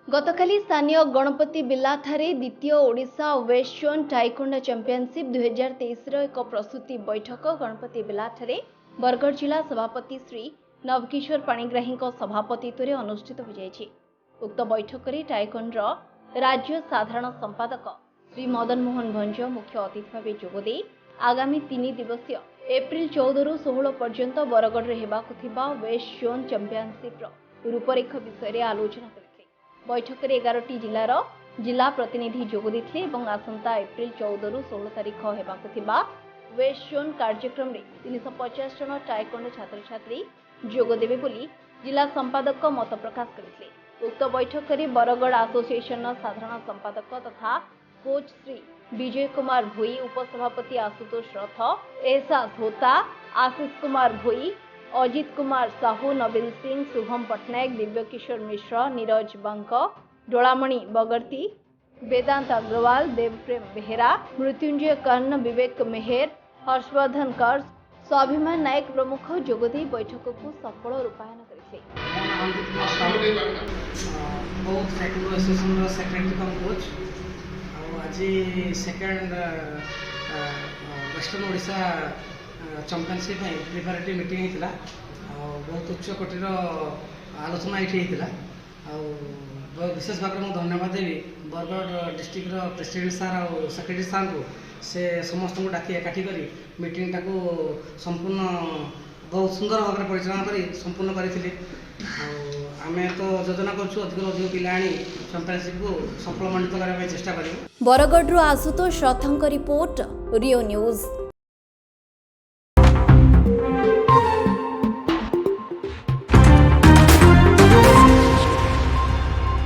गतकाली स्थानीय गणपति बिल्लाठारे द्वितीय Odisha west zone टाइकोंडा championship 2023 एक प्रस्तुति बैठक गणपति बिल्लाठारे बरगढ़ जिला सभापति श्री नवकिशोर पाणिग्राही सभापतित्व अनुष्ठित हो जायछि। उक्त बैठक में टाइकोंडर राज्य साधारण संपादक श्री मदन मोहन भंज मुख्य अतिथि भाव जोगदे आगामी 3 दिवसीय एप्रिल 14 रु 16 पर्यंत बरगढ़ में वेस्ट जोन चैंपियनशिप रूपरेख विषय आलोचना कर बैठक में 11टी जिलार जिला प्रतिनिधि जोगदे आसंता एप्रिल 14 रु 16 तारीख होगा वेस्ट जोन कार्यक्रम में 350 जन टाइकोंडो छात्र छात्री जोगदेवे बोली जिला संपादक मत प्रकाश करते। उक्त बैठक में बरगढ़ एसोसिएशन साधारण संपादक तथा कोच श्री विजय कुमार भोई, उपसभापति आशुतोष रथ, एहसास होता, आशीष कुमार भोई, अजित कुमार साहू, नवीन सिंह, शुभम पट्टनायक, दिव्यकिशोर मिश्र, नीरज बंक, डोलामणि बगर्ती, वेदांत अग्रवाल, देवप्रेम बेहेरा, मृत्युंजय कर्ण, विवेक मेहर, हर्षवर्धन कर, स्वाभिमान नायक प्रमुख जोगदे बैठक को सफल रूपायन करते। Western Odisha championship preparatory meeting होता बहुत उच्च कोटीर आलोचना ये होता। विशेष भाव में धन्यवाद देवी बरगढ़ डिस्ट्रिक्ट प्रेसिडेंट सार और सेक्रेटरी सार को से समस्त को डाकी एकाठी कर मीटिंग टाक संपूर्ण बहुत सुंदर भाव में परिचालना कर संपूर्ण करते। आम तो योजना करूँ अधिक पिला आनी चैंपियनशिप को सफल मंडित करने चेष्टा करें। बरगढ़ आशुतोष रथंक रिपोर्ट, रियो न्यूज।